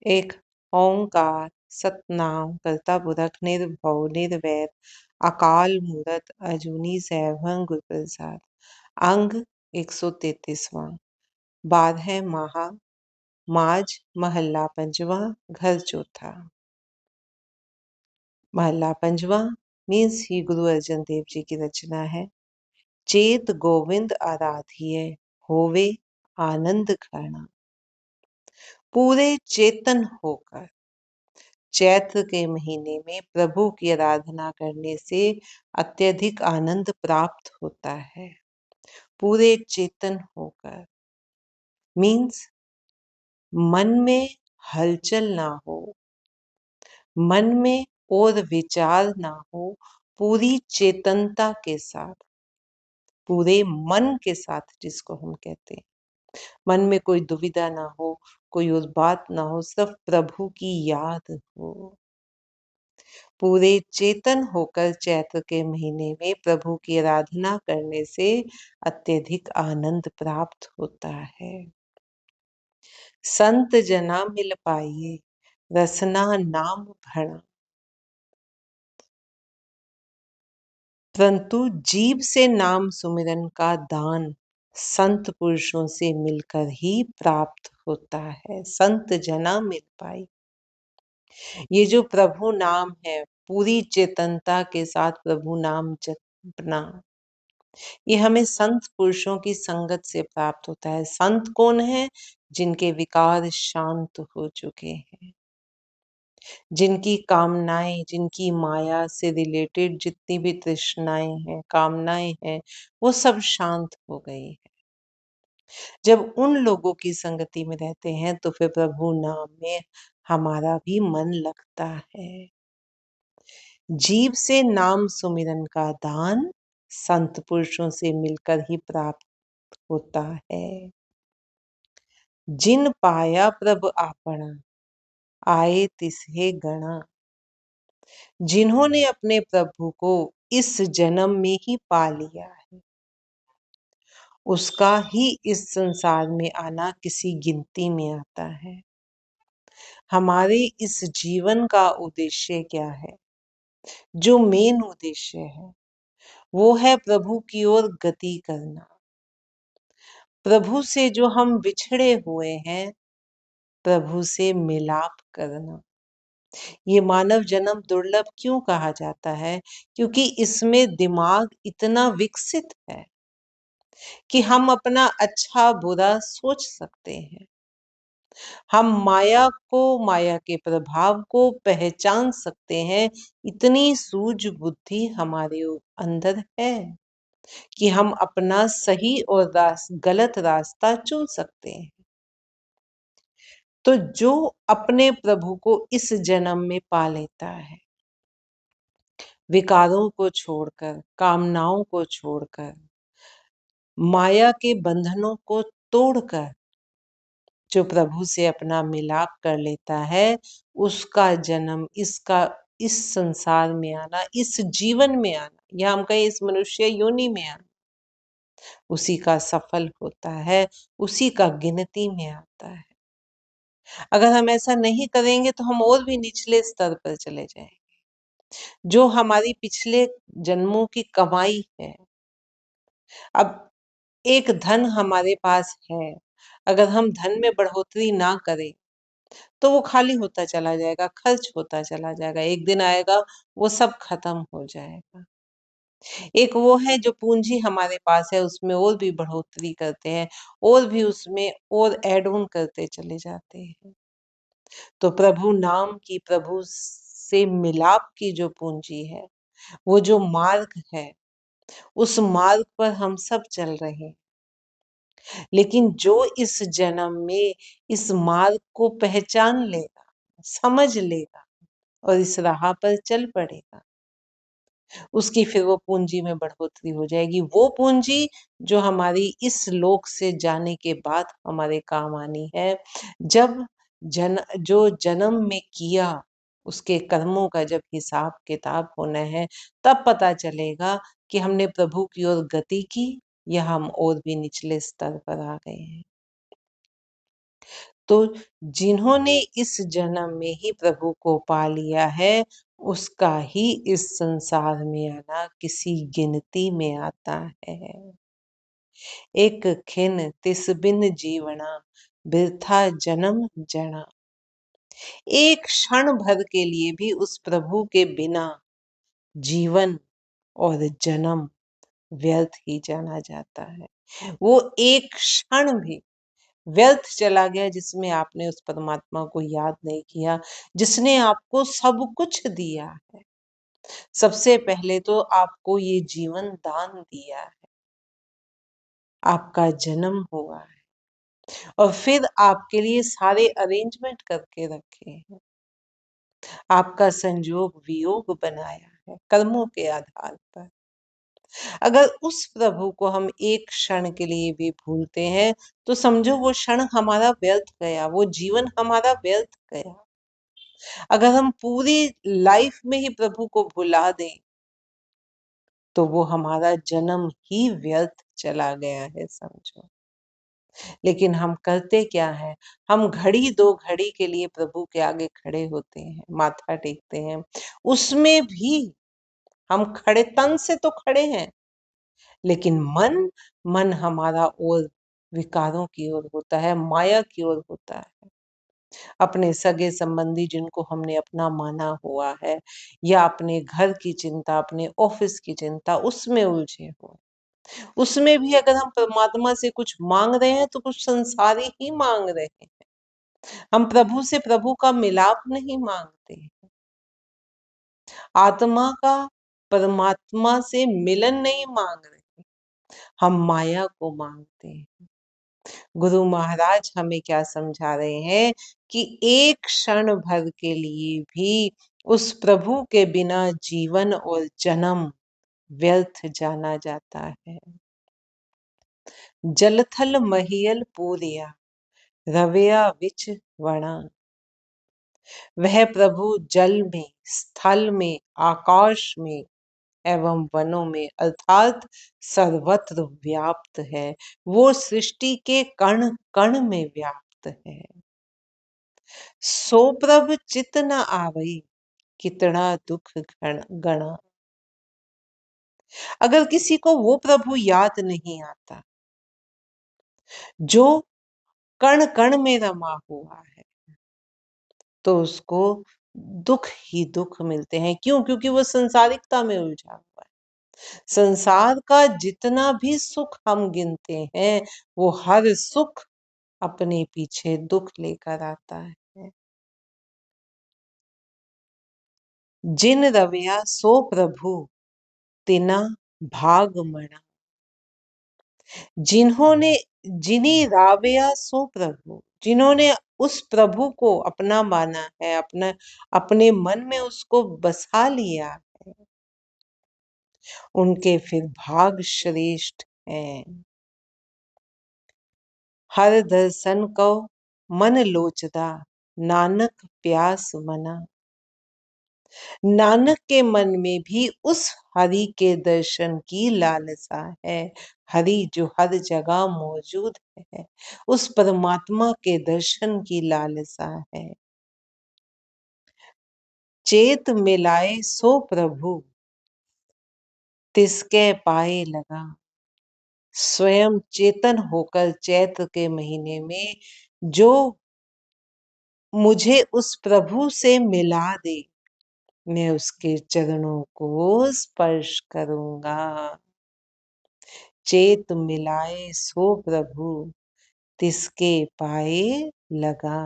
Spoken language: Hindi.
एक ओंकार सतनाम करता पुरख निर्भव निर्वैर अकाल मूरत अजूनी सैभं गुर प्रसाद। अंग 133वां। 12 महा माज महला पंजवा घर चौथा। महला पंजवा मीन्स ही गुरु अर्जन देव जी की रचना है। चेत गोविंद आराधिए होवे आनंद घना। पूरे चेतन होकर चैत्र के महीने में प्रभु की आराधना करने से अत्यधिक आनंद प्राप्त होता है। पूरे चेतन होकर मीन्स मन में हलचल ना हो, मन में और विचार ना हो, पूरी चेतनता के साथ, पूरे मन के साथ, जिसको हम कहते हैं, मन में कोई दुविधा ना हो, कोई उस बात ना हो, सिर्फ प्रभु की याद हो। पूरे चेतन होकर चैत्र के महीने में प्रभु की आराधना करने से अत्यधिक आनंद प्राप्त होता है। संत जना मिल पाइए रसना नाम भणा। परंतु जीव से नाम सुमिरन का दान संत पुरुषों से मिलकर ही प्राप्त होता है। संत जना मिल पाई, ये जो प्रभु नाम है, पूरी चेतनता के साथ प्रभु नाम जपना, ये हमें संत पुरुषों की संगत से प्राप्त होता है। संत कौन है? जिनके विकार शांत हो चुके हैं, जिनकी कामनाएं, जिनकी माया से रिलेटेड जितनी भी तृष्णाएं हैं, कामनाएं हैं, वो सब शांत हो गई है। जब उन लोगों की संगति में रहते हैं तो फिर प्रभु नाम में हमारा भी मन लगता है। जीव से नाम सुमिरन का दान संत पुरुषों से मिलकर ही प्राप्त होता है। जिन पाया प्रभु आपना आए तिसहे गणा। जिन्होंने अपने प्रभु को इस जन्म में ही पा लिया है, उसका ही इस संसार में आना किसी गिनती में आता है। हमारे इस जीवन का उद्देश्य क्या है? जो मेन उद्देश्य है वो है प्रभु की ओर गति करना। प्रभु से जो हम बिछड़े हुए हैं, प्रभु से मिलाप करना। ये मानव जन्म दुर्लभ क्यों कहा जाता है? क्योंकि इसमें दिमाग इतना विकसित है कि हम अपना अच्छा बुरा सोच सकते हैं। हम माया को, माया के प्रभाव को पहचान सकते हैं। इतनी सूझ बुद्धि हमारे अंदर है कि हम अपना सही और गलत रास्ता चुन सकते हैं। तो जो अपने प्रभु को इस जन्म में पा लेता है, विकारों को छोड़कर, कामनाओं को छोड़कर, माया के बंधनों को तोड़कर जो प्रभु से अपना मिलाप कर लेता है, उसका जन्म, इस संसार में आना, इस जीवन में आना, या हम कहें इस मनुष्य योनि में आना, उसी का सफल होता है, उसी का गिनती में आता है। अगर हम ऐसा नहीं करेंगे तो हम और भी निचले स्तर पर चले जाएंगे। जो हमारी पिछले जन्मों की कमाई है, अब एक धन हमारे पास है, अगर हम धन में बढ़ोतरी ना करें तो वो खाली होता चला जाएगा, खर्च होता चला जाएगा। एक दिन आएगा वो सब खत्म हो जाएगा। एक वो है जो पूंजी हमारे पास है, उसमें और भी बढ़ोतरी करते हैं, और भी उसमें और ऐड ऑन करते चले जाते हैं। तो प्रभु नाम की, प्रभु से मिलाप की जो पूंजी है, वो जो मार्ग है, उस मार्ग पर हम सब चल रहे हैं। लेकिन जो इस जन्म में इस मार्ग को पहचान लेगा, समझ लेगा और इस राह पर चल पड़ेगा, उसकी फिर वो पूंजी में बढ़ोतरी हो जाएगी। वो पूंजी जो हमारी इस लोक से जाने के बाद हमारे काम आनी है। जब जो जन्म में किया, उसके कर्मों का जब हिसाब किताब होना है, तब पता चलेगा कि हमने प्रभु की ओर गति की या हम और भी निचले स्तर पर आ गए हैं। तो जिन्होंने इस जन्म में ही प्रभु को पा लिया है, उसका ही इस संसार में आना किसी गिनती में आता है। एक खिन तिस बिन जीवना, बिरथा जन्म जना। एक क्षण भर के लिए भी उस प्रभु के बिना जीवन और जन्म व्यर्थ ही जाना जाता है। वो एक क्षण भी व्यर्थ चला गया जिसमें आपने उस परमात्मा को याद नहीं किया, जिसने आपको सब कुछ दिया है। सबसे पहले तो आपको ये जीवन दान दिया है, आपका जन्म हुआ है, और फिर आपके लिए सारे अरेंजमेंट करके रखे हैं, आपका संयोग वियोग बनाया है कर्मों के आधार पर। अगर उस प्रभु को हम एक क्षण के लिए भी भूलते हैं, तो समझो वो क्षण हमारा व्यर्थ गया, वो जीवन हमारा व्यर्थ गया। अगर हम पूरी लाइफ में ही प्रभु को भुला दें, तो वो हमारा जन्म ही व्यर्थ चला गया है, समझो। लेकिन हम करते क्या है, हम घड़ी दो घड़ी के लिए प्रभु के आगे खड़े होते हैं, माथा टेकते हैं। उसमें भी हम खड़े, तन से तो खड़े हैं, लेकिन मन हमारा और विकारों की ओर होता है, माया की ओर होता है। अपने सगे संबंधी जिनको हमने अपना माना हुआ है, या अपने घर की चिंता, अपने ऑफिस की चिंता, उसमें उलझे हुए। उसमें भी अगर हम परमात्मा से कुछ मांग रहे हैं, तो कुछ संसारी ही मांग रहे हैं। हम प्रभु से प्रभु का मिलाप नहीं मांगते, आत्मा का परमात्मा से मिलन नहीं मांग रहे, हम माया को मांगते हैं। गुरु महाराज हमें क्या समझा रहे हैं कि एक क्षण भर के लिए भी उस प्रभु के बिना जीवन और जन्म व्यर्थ जाना जाता है। जलथल महियल पूरिया, रवैया विच वणा। वह प्रभु जल में, स्थल में, आकाश में एवं वनों में, अर्थात सर्वत्र व्याप्त है। वो सृष्टि के कण कण में व्याप्त है। सो प्रभ चित न आवई, कितना दुख गणा। अगर किसी को वो प्रभु याद नहीं आता जो कण कण में रमा हुआ है, तो उसको दुख ही दुख मिलते हैं। क्यों? क्योंकि वो संसारिकता में उलझा हुआ है। संसार का जितना भी सुख हम गिनते हैं, वो हर सुख अपने पीछे दुख लेकर आता है। जिन रविया सो प्रभु, तिना भाग मणा। जिन्होंने जिन्हीं रावया सो प्रभु, जिन्होंने उस प्रभु को अपना माना है, अपना अपने मन में उसको बसा लिया है, उनके फिर भाग श्रेष्ठ हैं। हर दर्शन को मन लोचदा, नानक प्यास मना। नानक के मन में भी उस हरि के दर्शन की लालसा है। हरि जो हर जगह मौजूद है, उस परमात्मा के दर्शन की लालसा है। चेत मिलाए सो प्रभु, तिसके पाए लगा। स्वयं चेतन होकर चैत्र के महीने में जो मुझे उस प्रभु से मिला दे, मैं उसके चरणों को स्पर्श करूंगा। चेत मिलाए सो प्रभु, तिसके पाए लगा।